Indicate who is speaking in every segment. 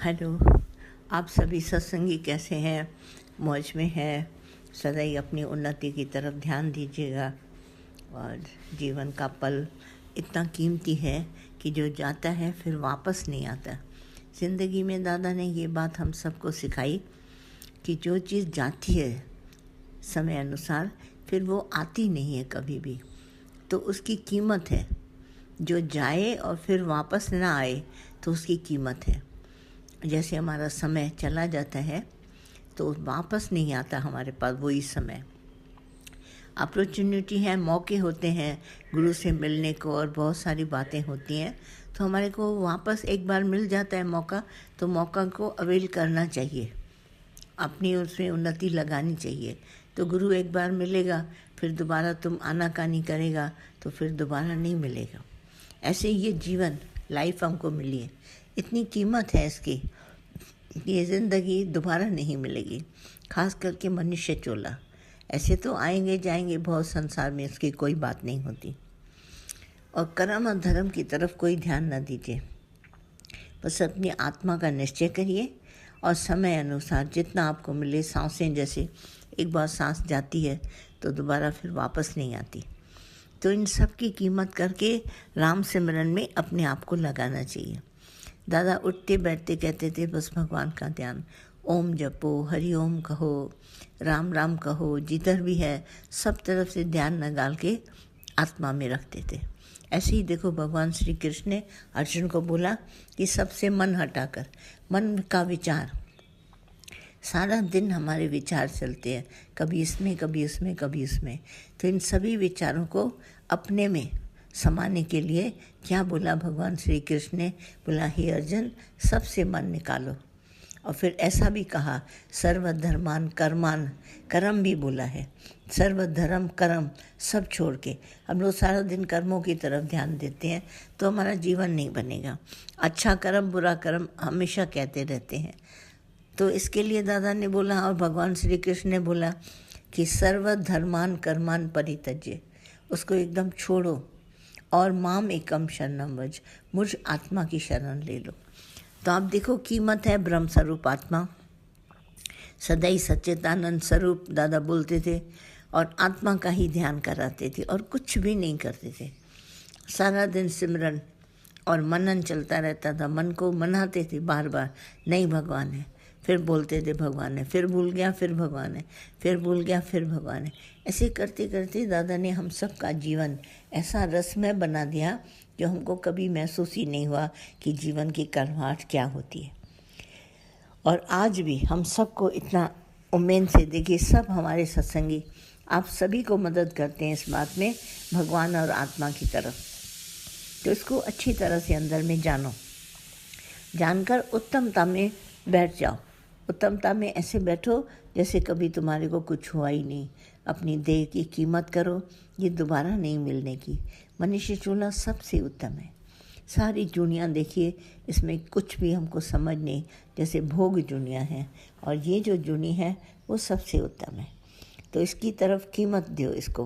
Speaker 1: Hello. आप सभी सत्संगी कैसे हैं? मौज में हैं? सदैव अपनी उन्नति की तरफ ध्यान दीजिएगा। और जीवन का पल इतना कीमती है कि जो जाता है फिर वापस नहीं आता। ज़िंदगी में दादा ने ये बात हम सबको सिखाई कि जो चीज़ जाती है समय अनुसार फिर वो आती नहीं है कभी भी, तो उसकी कीमत है। जो जाए और फिर वापस ना आए तो उसकी कीमत है। जैसे हमारा समय चला जाता है तो वापस नहीं आता हमारे पास वही समय। अपॉर्चुनिटी है, मौके होते हैं गुरु से मिलने को और बहुत सारी बातें होती हैं, तो हमारे को वापस एक बार मिल जाता है मौका, तो मौका को अवेल करना चाहिए, अपनी उसमें उन्नति लगानी चाहिए। तो गुरु एक बार मिलेगा, फिर दोबारा तुम आनाकानी करेगा तो फिर दोबारा नहीं मिलेगा। ऐसे ये जीवन लाइफ हमको मिली है, इतनी कीमत है इसकी, ये ज़िंदगी दोबारा नहीं मिलेगी। खास करके मनुष्य चोला, ऐसे तो आएंगे जाएंगे बहुत संसार में, इसकी कोई बात नहीं होती। और कर्म और धर्म की तरफ कोई ध्यान न दीजिए, बस अपनी आत्मा का निश्चय करिए और समय अनुसार जितना आपको मिले। सांसें जैसे एक बार सांस जाती है तो दोबारा फिर वापस नहीं आती, तो इन सब की कीमत करके राम सिमरन में अपने आप को लगाना चाहिए। दादा उठते बैठते कहते थे बस भगवान का ध्यान, ओम जपो, हरि ओम कहो, राम राम कहो, जिधर भी है सब तरफ से ध्यान निकाल के आत्मा में रखते थे। ऐसे ही देखो भगवान श्री कृष्ण ने अर्जुन को बोला कि सबसे मन हटाकर, मन का विचार, सारा दिन हमारे विचार चलते हैं, कभी इसमें कभी उसमें कभी उसमें, तो इन सभी विचारों को अपने में समाने के लिए क्या बोला भगवान श्री कृष्ण ने? बोला हे अर्जुन, सबसे मन निकालो। और फिर ऐसा भी कहा सर्वधर्मान कर्मान, कर्म भी बोला है, सर्वधर्म कर्म सब छोड़ के। हम लोग सारा दिन कर्मों की तरफ ध्यान देते हैं तो हमारा जीवन नहीं बनेगा। अच्छा कर्म बुरा कर्म हमेशा कहते रहते हैं, तो इसके लिए दादा ने बोला और भगवान श्री कृष्ण ने बोला कि सर्वधर्मान कर्मान परित्यज्य, उसको एकदम छोड़ो और माम एकम शरणम व्रज, मुझ आत्मा की शरण ले लो। तो आप देखो कीमत है ब्रह्म स्वरूप आत्मा, सदैव सच्चिदानंद स्वरूप दादा बोलते थे और आत्मा का ही ध्यान कराते थे और कुछ भी नहीं करते थे। सारा दिन सिमरन और मनन चलता रहता था, मन को मनाते थे बार बार, नहीं भगवान है, फिर बोलते थे भगवान है, फिर भूल गया फिर भगवान है, फिर भूल गया फिर भगवान है। ऐसे करते करते दादा ने हम सब का जीवन ऐसा रसमय बना दिया जो हमको कभी महसूस ही नहीं हुआ कि जीवन की कड़वाहट क्या होती है। और आज भी हम सबको इतना उम्मीद से देखिए, सब हमारे सत्संगी आप सभी को मदद करते हैं इस बात में, भगवान और आत्मा की तरफ। तो इसको अच्छी तरह से अंदर में जानो, जानकर उत्तमता में बैठ जाओ। उत्तमता में ऐसे बैठो जैसे कभी तुम्हारे को कुछ हुआ ही नहीं। अपनी देह की कीमत करो, ये दोबारा नहीं मिलने की। मनुष्य चूल्हा सबसे उत्तम है। सारी दुनिया देखिए, इसमें कुछ भी हमको समझ नहीं, जैसे भोग दुनिया है, और ये जो दुनिया है वो सबसे उत्तम है। तो इसकी तरफ कीमत दो, इसको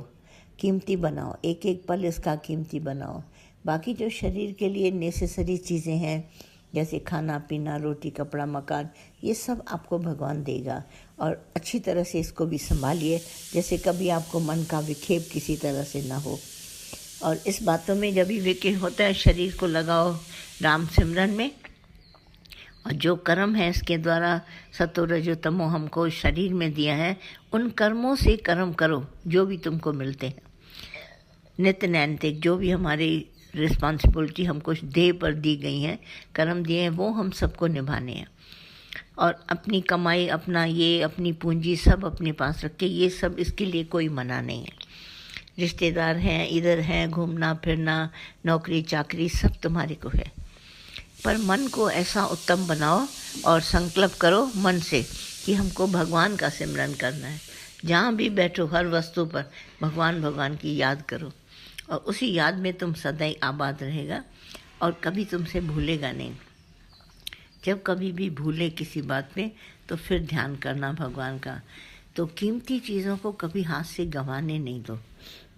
Speaker 1: कीमती बनाओ, एक एक पल इसका कीमती बनाओ। बाकी जो शरीर के लिए नेसेसरी चीज़ें हैं जैसे खाना पीना, रोटी कपड़ा मकान, ये सब आपको भगवान देगा, और अच्छी तरह से इसको भी संभालिए जैसे कभी आपको मन का विक्षेप किसी तरह से ना हो। और इस बातों में जब भी विक्षेप होता है, शरीर को लगाओ राम सिमरन में, और जो कर्म है इसके द्वारा सतो रजो तमो हमको शरीर में दिया है, उन कर्मों से कर्म करो जो भी तुमको मिलते हैं। नित्य नैतिक जो भी हमारी रिस्पॉन्सिबिलिटी हमको देह पर दी गई हैं, कर्म दिए हैं, वो हम सबको निभाने हैं। और अपनी कमाई, अपना ये अपनी पूंजी सब अपने पास रख के, ये सब इसके लिए कोई मना नहीं है। रिश्तेदार हैं, इधर हैं, घूमना फिरना, नौकरी चाकरी सब तुम्हारे को है, पर मन को ऐसा उत्तम बनाओ और संकल्प करो मन से कि हमको भगवान का सिमरन करना है। जहाँ भी बैठो हर वस्तु पर भगवान भगवान की याद करो, और उसी याद में तुम सदैव आबाद रहेगा और कभी तुमसे भूलेगा नहीं। जब कभी भी भूले किसी बात में तो फिर ध्यान करना भगवान का। तो कीमती चीज़ों को कभी हाथ से गंवाने नहीं दो,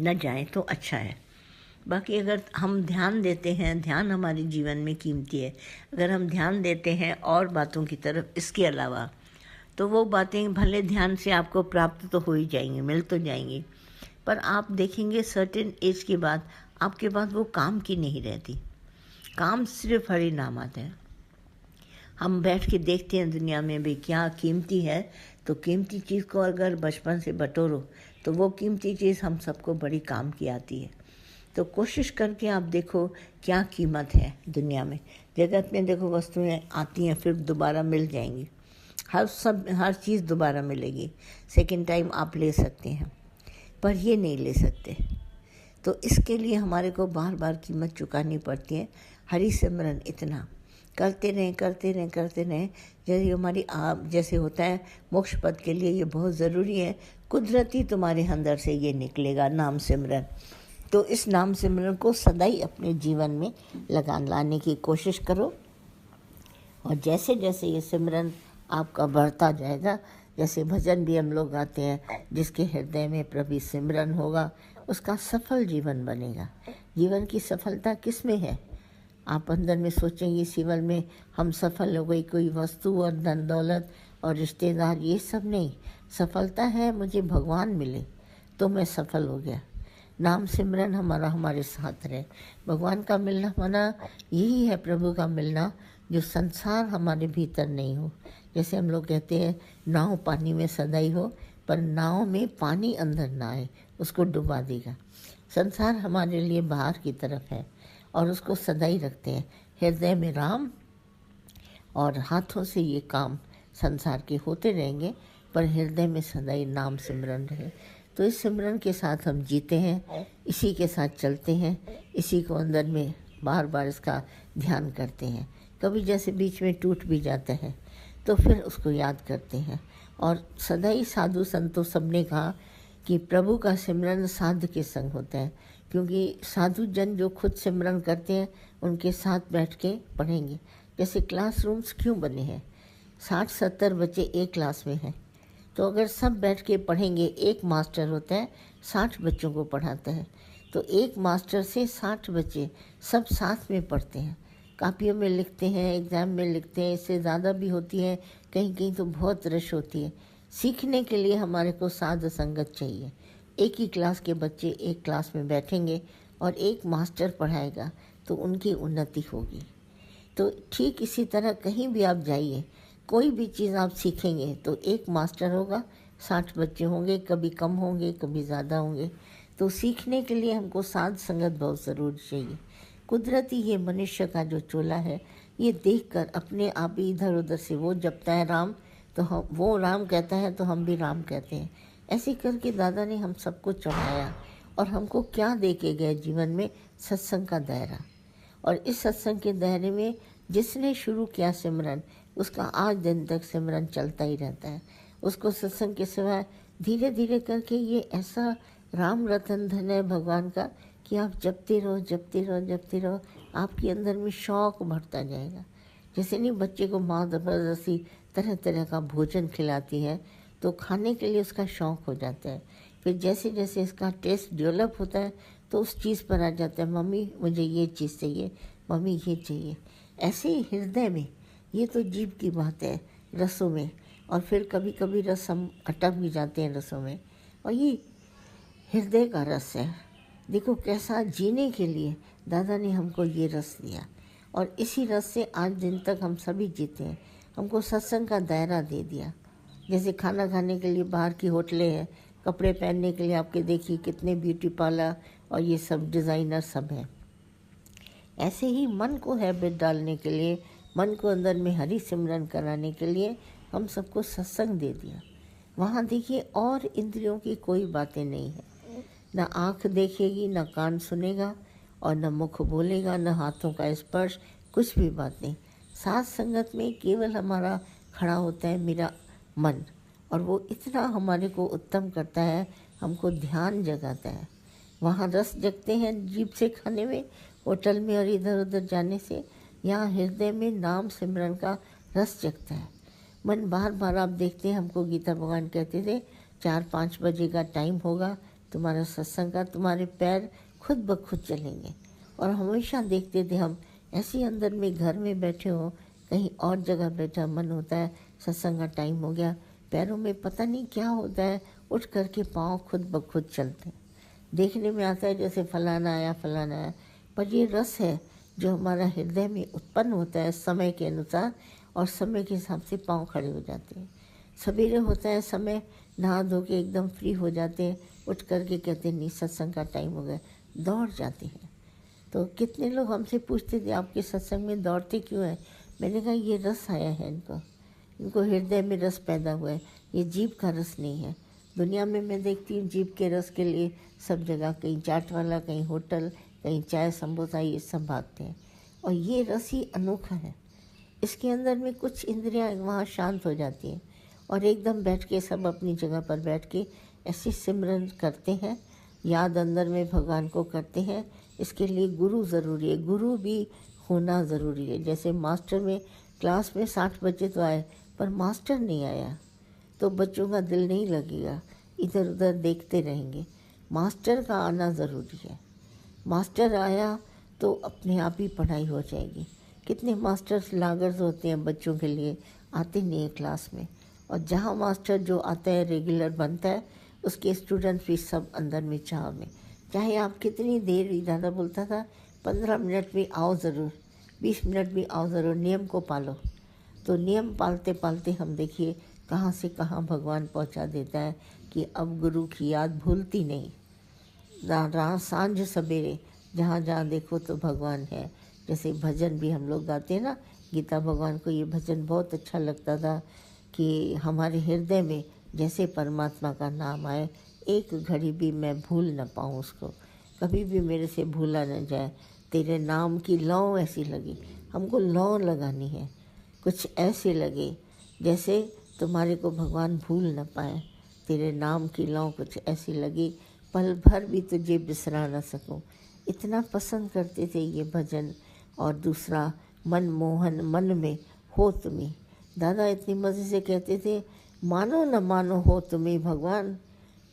Speaker 1: न जाए तो अच्छा है। बाकी अगर हम ध्यान देते हैं, ध्यान हमारे जीवन में कीमती है, अगर हम ध्यान देते हैं और बातों की तरफ इसके अलावा, तो वो बातें भले ध्यान से आपको प्राप्त तो हो ही जाएंगी, मिल तो जाएंगी, पर आप देखेंगे सर्टेन एज के बाद आपके पास वो काम की नहीं रहती। काम सिर्फ हरि नाम आता है। हम बैठ के देखते हैं दुनिया में भी क्या कीमती है, तो कीमती चीज़ को अगर बचपन से बटोरो तो वो कीमती चीज़ हम सबको बड़ी काम की आती है। तो कोशिश करके आप देखो क्या कीमत है दुनिया में। जगत में देखो वस्तुएं आती हैं फिर दोबारा मिल जाएंगी, हर चीज़ दोबारा मिलेगी, सेकंड टाइम आप ले सकते हैं, पर ये नहीं ले सकते। तो इसके लिए हमारे को बार बार कीमत चुकानी पड़ती है। हरि सिमरन इतना करते रहें करते रहें करते रहें, जैसे हमारी आप जैसे होता है मोक्ष पद के लिए ये बहुत ज़रूरी है। कुदरती तुम्हारे अंदर से ये निकलेगा नाम सिमरन। तो इस नाम सिमरन को सदाई अपने जीवन में लाने की कोशिश करो, और जैसे जैसे ये सिमरन आपका बढ़ता जाएगा, जैसे भजन भी हम लोग गाते हैं, जिसके हृदय में प्रभु सिमरन होगा उसका सफल जीवन बनेगा। जीवन की सफलता किस में है? आप अंदर में सोचेंगे इस जीवन में हम सफल हो गई, कोई वस्तु और धन दौलत और रिश्तेदार, ये सब नहीं। सफलता है मुझे भगवान मिले तो मैं सफल हो गया। नाम सिमरन हमारे साथ रहे। भगवान का मिलना माना यही है, प्रभु का मिलना, जो संसार हमारे भीतर नहीं हो। जैसे हम लोग कहते हैं नाव पानी में सदाई हो, पर नाव में पानी अंदर ना आए, उसको डुबा देगा। संसार हमारे लिए बाहर की तरफ है और उसको सदाई रखते हैं हृदय में राम, और हाथों से ये काम संसार के होते रहेंगे, पर हृदय में सदाई नाम सिमरन रहे। तो इस सिमरन के साथ हम जीते हैं, इसी के साथ चलते हैं, इसी को अंदर में बार बार इसका ध्यान करते हैं। कभी जैसे बीच में टूट भी जाता है तो फिर उसको याद करते हैं। और सदाई साधु संतों सबने कहा कि प्रभु का सिमरन साध के संग होता है, क्योंकि साधु जन जो खुद सिमरन करते हैं उनके साथ बैठ के पढ़ेंगे। जैसे क्लासरूम्स क्यों बने हैं, 60-70 बच्चे एक क्लास में हैं, तो अगर सब बैठ के पढ़ेंगे, एक मास्टर होता है 60 बच्चों को पढ़ाता है, तो एक मास्टर से 60 बच्चे सब साथ में पढ़ते हैं, कापियों में लिखते हैं, एग्ज़ाम में लिखते हैं। इससे ज़्यादा भी होती है, कहीं कहीं तो बहुत रश होती है। सीखने के लिए हमारे को साध संगत चाहिए। एक ही क्लास के बच्चे एक क्लास में बैठेंगे और एक मास्टर पढ़ाएगा तो उनकी उन्नति होगी। तो ठीक इसी तरह कहीं भी आप जाइए, कोई भी चीज़ आप सीखेंगे तो एक मास्टर होगा, 60 बच्चे होंगे, कभी कम होंगे कभी ज़्यादा होंगे। तो सीखने के लिए हमको साध संगत बहुत ज़रूर चाहिए। कुदरती ये मनुष्य का जो चोला है, ये देखकर अपने आप ही इधर उधर से वो जपता है राम, तो हम वो राम कहता है तो हम भी राम कहते हैं। ऐसे करके दादा ने हम सबको चढ़ाया, और हमको क्या दे के गए जीवन में? सत्संग का दायरा। और इस सत्संग के दायरे में जिसने शुरू किया सिमरन, उसका आज दिन तक सिमरन चलता ही रहता है। उसको सत्संग के सिवाय धीरे धीरे करके ये ऐसा राम रतन धन है भगवान का कि आप जपते रहो जपते रहो जपते रहो, आपके अंदर में शौक बढ़ता जाएगा। जैसे नहीं बच्चे को माँ ज़बरदस्ती तरह तरह का भोजन खिलाती है तो खाने के लिए उसका शौक हो जाता है। फिर जैसे जैसे इसका टेस्ट डेवलप होता है तो उस चीज़ पर आ जाता है, मम्मी मुझे ये चीज़ चाहिए, मम्मी ये चाहिए। ऐसे ही हृदय में, ये तो जीभ की बात है, रसों में, और फिर कभी कभी रस हम अटक भी जाते हैं रसों में, और ये हृदय का रस है। देखो कैसा जीने के लिए दादा ने हमको ये रस दिया, और इसी रस से आज दिन तक हम सभी जीते हैं। हमको सत्संग का दायरा दे दिया। जैसे खाना खाने के लिए बाहर की होटलें हैं, कपड़े पहनने के लिए आपके देखिए कितने ब्यूटी पार्लर और ये सब डिज़ाइनर सब हैं। ऐसे ही मन को हैबिट डालने के लिए, मन को अंदर में हरि सिमरन कराने के लिए हम सबको सत्संग दे दिया। वहाँ देखिए और इंद्रियों की कोई बातें नहीं है, न आँख देखेगी, न कान सुनेगा, और न मुख बोलेगा, न हाथों का स्पर्श, कुछ भी बात नहीं। साथ संगत में केवल हमारा खड़ा होता है मेरा मन, और वो इतना हमारे को उत्तम करता है, हमको ध्यान जगाता है। वहाँ रस जगते हैं जीभ से खाने में, होटल में और इधर उधर जाने से। यहाँ हृदय में नाम सिमरन का रस जगता है। मन बार बार आप देखते हैं, हमको गीता भगवान कहते थे 4-5 बजे का टाइम होगा तुम्हारा सत्संग का, तुम्हारे पैर खुद ब खुद चलेंगे। और हमेशा देखते थे हम, ऐसे अंदर में घर में बैठे हो, कहीं और जगह बैठा मन होता है सत्संग का टाइम हो गया, पैरों में पता नहीं क्या होता है, उठ करके पाँव खुद ब खुद चलते हैं। देखने में आता है जैसे फलाना आया फलाना आया, पर ये रस है जो हमारा हृदय में उत्पन्न होता है समय के अनुसार, और समय के हिसाब से पाँव खड़े हो जाते हैं। सवेरे होता है समय, नहा धो के एकदम फ्री हो जाते हैं, उठ करके कहते हैं नहीं सत्संग का टाइम हो गया, दौड़ जाते हैं। तो कितने लोग हमसे पूछते थे आपके सत्संग में दौड़ते क्यों हैं? मैंने कहा ये रस आया है इनको हृदय में रस पैदा हुआ है, ये जीभ का रस नहीं है। दुनिया में मैं देखती हूँ जीभ के रस के लिए सब जगह, कहीं चाट वाला, कहीं होटल, कहीं चाय समोसा, ये सब भागते हैं। और ये रस ही अनोखा है, इसके अंदर में कुछ इंद्रियाँ वहाँ शांत हो जाती हैं और एकदम बैठ के सब अपनी जगह पर बैठ के ऐसे सिमरन करते हैं, याद अंदर में भगवान को करते हैं। इसके लिए गुरु ज़रूरी है, गुरु भी होना ज़रूरी है। जैसे मास्टर में क्लास में 60 बच्चे तो आए पर मास्टर नहीं आया तो बच्चों का दिल नहीं लगेगा, इधर उधर देखते रहेंगे। मास्टर का आना ज़रूरी है, मास्टर आया तो अपने आप ही पढ़ाई हो जाएगी। कितने मास्टर्स लागर्स होते हैं बच्चों के लिए, आते नहीं है क्लास में, और जहाँ मास्टर जो आता है रेगुलर बनता है उसके स्टूडेंट्स भी सब अंदर में चाह में, चाहे आप कितनी देर भी, ज़्यादा बोलता था 15 मिनट भी आओ ज़रूर, 20 मिनट भी आओ ज़रूर, नियम को पालो। तो नियम पालते पालते हम देखिए कहाँ से कहाँ भगवान पहुँचा देता है कि अब गुरु की याद भूलती नहीं। रात सांझ सवेरे जहाँ जहाँ देखो तो भगवान है। जैसे भजन भी हम लोग गाते हैं ना, गीता भगवान को ये भजन बहुत अच्छा लगता था कि हमारे हृदय में जैसे परमात्मा का नाम आए, एक घड़ी भी मैं भूल न पाऊँ उसको, कभी भी मेरे से भूला न जाए। तेरे नाम की लौ ऐसी लगी, हमको लौ लगानी है, कुछ ऐसे लगे जैसे तुम्हारे को भगवान भूल न पाए। तेरे नाम की लौ कुछ ऐसी लगी, पल भर भी तुझे बिसरा न सकूं। इतना पसंद करते थे ये भजन। और दूसरा, मनमोहन मन में हो तुम्हें, दादा इतनी मज़े से कहते थे, मानो न मानो हो तुम्हें भगवान,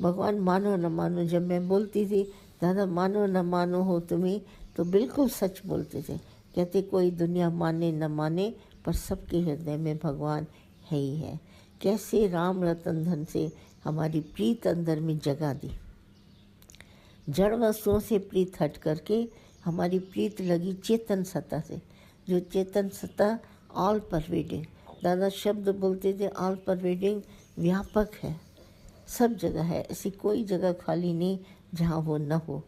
Speaker 1: भगवान मानो न मानो। जब मैं बोलती थी दादा मानो न मानो हो तुम्हें, तो बिल्कुल सच बोलते थे। कहते कोई दुनिया माने न माने पर सबके हृदय में भगवान है ही है। कैसे राम रतन धन से हमारी प्रीत अंदर में जगा दी। जड़ वस्तुओं से प्रीत हट करके हमारी प्रीत लगी चेतन सत्ता से, जो चेतन सत्ता ऑल परवेडिंग, दादा शब्द बोलते थे, ऑल परवेडिंग, व्यापक है, सब जगह है, ऐसी कोई जगह खाली नहीं जहाँ वो न हो।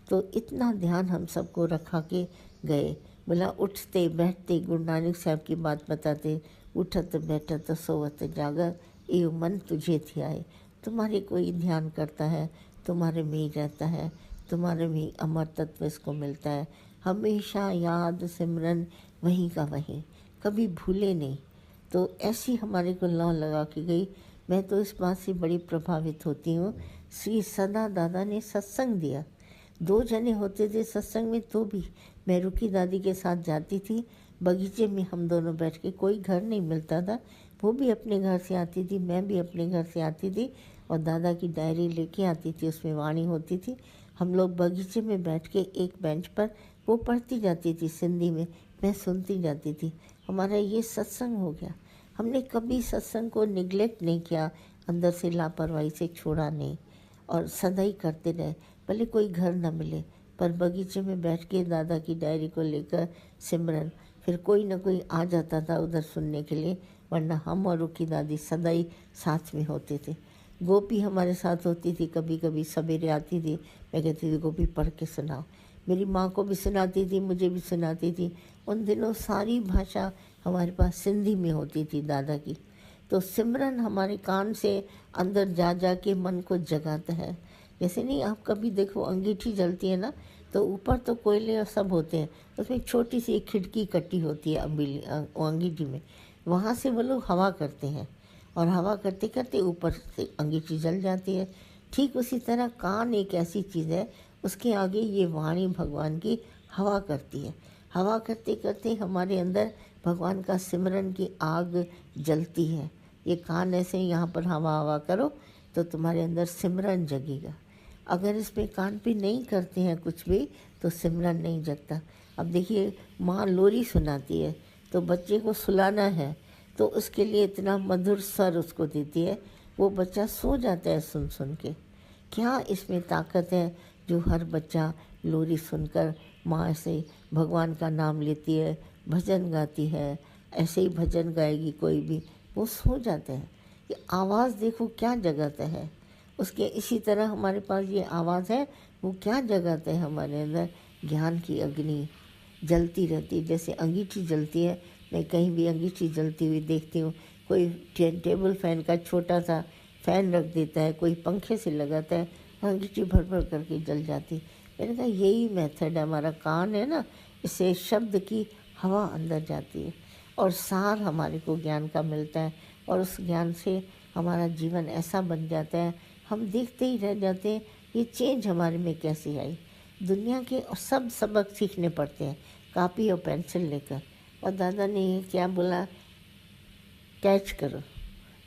Speaker 1: तो इतना ध्यान हम सबको रखा के गए। बोला उठते बैठते गुरु नानक साहब की बात बताते, उठत बैठत सोवत जागर, ये मन तुझे ध्याए। तुम्हारे कोई ध्यान करता है, तुम्हारे में ही रहता है, तुम्हारे में ही अमर तत्व इसको मिलता है। हमेशा याद सिमरन वहीं का वहीं, कभी भूले नहीं। तो ऐसी हमारे को लौ लगा के गई। मैं तो इस बात से बड़ी प्रभावित होती हूँ, श्री सदा दादा ने सत्संग दिया। 2 जने होते थे सत्संग में, तो भी मैं रुकी दादी के साथ जाती थी, बगीचे में हम दोनों बैठ के, कोई घर नहीं मिलता था, वो भी अपने घर से आती थी, मैं भी अपने घर से आती थी, और दादा की डायरी लेके आती थी, उसमें वाणी होती थी। हम लोग बगीचे में बैठ के एक बेंच पर, वो पढ़ती जाती थी सिंधी में, मैं सुनती जाती थी। हमारा ये सत्संग हो गया। हमने कभी सत्संग को निगलेक्ट नहीं किया, अंदर से लापरवाही से छोड़ा नहीं, और सदा ही करते रहे, भले कोई घर न मिले, पर बगीचे में बैठ के दादा की डायरी को लेकर सिमरन। फिर कोई ना कोई आ जाता था उधर सुनने के लिए, वरना हम और रुकी दादी सदा ही साथ में होते थे। गोपी हमारे साथ होती थी, कभी कभी सवेरे आती थी, मैं कहती थी गोपी पढ़ के सुनाओ। मेरी माँ को भी सुनाती थी, मुझे भी सुनाती थी। उन दिनों सारी भाषा हमारे पास सिंधी में होती थी दादा की। तो सिमरन हमारे कान से अंदर जा जा के मन को जगाता है। जैसे नहीं, आप कभी देखो अंगीठी जलती है ना, तो ऊपर तो कोयले और सब होते हैं, उसमें एक छोटी सी एक खिड़की कटी होती है अंगीठी में, वहाँ से वो लोग हवा करते हैं, और हवा करते करते ऊपर से अंगीठी जल जाती है। ठीक उसी तरह कान एक ऐसी चीज़ है, उसके आगे ये वाणी भगवान की हवा करती है। हवा करते करते हमारे अंदर भगवान का सिमरन की आग जलती है। ये कान ऐसे यहाँ पर हवा हवा करो तो तुम्हारे अंदर सिमरन जगेगा। अगर इसमें कान पे नहीं करते हैं कुछ भी तो सिमरन नहीं जगता। अब देखिए, माँ लोरी सुनाती है तो बच्चे को सुलाना है तो उसके लिए इतना मधुर स्वर उसको देती है, वो बच्चा सो जाता है सुन सुन के। क्या इसमें ताकत है जो हर बच्चा लोरी सुनकर माँ से भगवान का नाम लेती है, भजन गाती है। ऐसे ही भजन गाएगी कोई भी, वो सो जाते हैं। ये आवाज़ देखो क्या जगाता है उसके। इसी तरह हमारे पास ये आवाज़ है, वो क्या जगाता है हमारे अंदर। ज्ञान की अग्नि जलती रहती है, जैसे अंगीठी जलती है। मैं कहीं भी अंगीठी जलती हुई देखती हूँ। कोई टेबल फैन का छोटा सा फैन रख देता है, कोई पंखे से लगाता है, अंगीठी भर भर करके जल जाती। मैंने कहा यही मेथड है, हमारा कान है ना, इससे शब्द की हवा अंदर जाती है और सार हमारे को ज्ञान का मिलता है। और उस ज्ञान से हमारा जीवन ऐसा बन जाता है, हम देखते ही रह जाते हैं ये चेंज हमारे में कैसे आई। दुनिया के सब सबक सीखने पड़ते हैं कापी और पेंसिल लेकर। और दादा ने ये क्या बोला, कैच करो।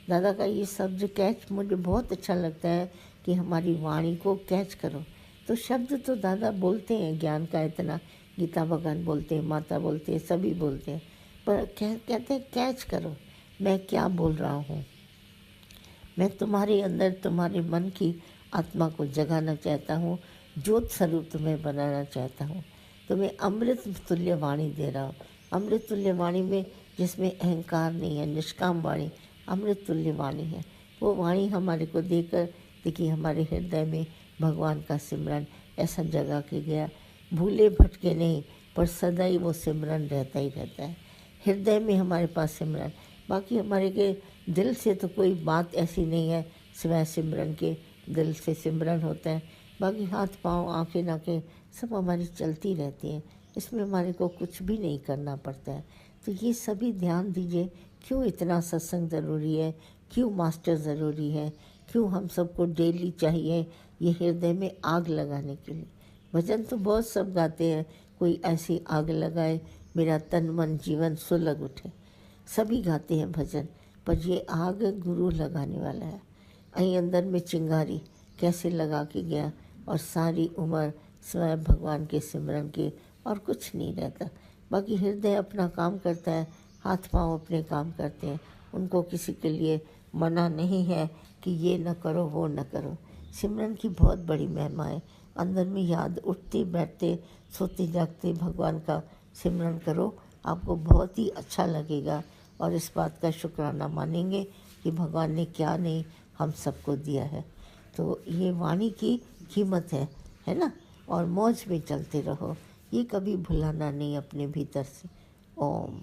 Speaker 1: दादा का ये शब्द कैच मुझे बहुत अच्छा लगता है कि हमारी वाणी को कैच करो। तो शब्द तो दादा बोलते हैं ज्ञान का इतना, गीता भगवान बोलते हैं, माता बोलते हैं, सभी बोलते हैं, पर कहते हैं कैच करो मैं क्या बोल रहा हूँ। मैं तुम्हारे अंदर तुम्हारे मन की आत्मा को जगाना चाहता हूँ, ज्योत स्वरूप तुम्हें बनाना चाहता हूँ। तुम्हें अमृत तुल्य वाणी दे रहा हूँ। अमृत तुल्य वाणी में जिसमें अहंकार नहीं है, निष्काम वाणी अमृत तुल्य वाणी है। वो वाणी हमारे को देकर देखिए हमारे हृदय में भगवान का सिमरन ऐसा जगा के गया। भूले भटके नहीं, पर सदा ही वो सिमरन रहता ही रहता है हृदय में हमारे पास सिमरन। बाकी हमारे के दिल से तो कोई बात ऐसी नहीं है सिवाय सिमरन के। दिल से सिमरन होता है, बाकी हाथ पाँव आँखें नाकें सब हमारी चलती रहती हैं। इसमें हमारे को कुछ भी नहीं करना पड़ता है। तो ये सभी ध्यान दीजिए, क्यों इतना सत्संग ज़रूरी है, क्यों मास्टर ज़रूरी है, क्यों हम सबको डेली चाहिए ये हृदय में आग लगाने के लिए। भजन तो बहुत सब गाते हैं, कोई ऐसी आग लगाए मेरा तन मन जीवन सुलग उठे, सभी गाते हैं भजन, पर ये आग गुरु लगाने वाला है। अहीं अंदर में चिंगारी कैसे लगा के गया और सारी उम्र स्वयं भगवान के सिमरन के, और कुछ नहीं रहता। बाकी हृदय अपना काम करता है, हाथ पांव अपने काम करते हैं, उनको किसी के लिए मना नहीं है कि ये न करो वो न करो। सिमरन की बहुत बड़ी महिमा है। अंदर में याद उठते बैठते सोते जागते भगवान का सिमरन करो, आपको बहुत ही अच्छा लगेगा और इस बात का शुक्राना मानेंगे कि भगवान ने क्या नहीं हम सबको दिया है। तो ये वाणी की कीमत है ना। और मौज में चलते रहो, ये कभी भुलाना नहीं अपने भीतर से। ओम।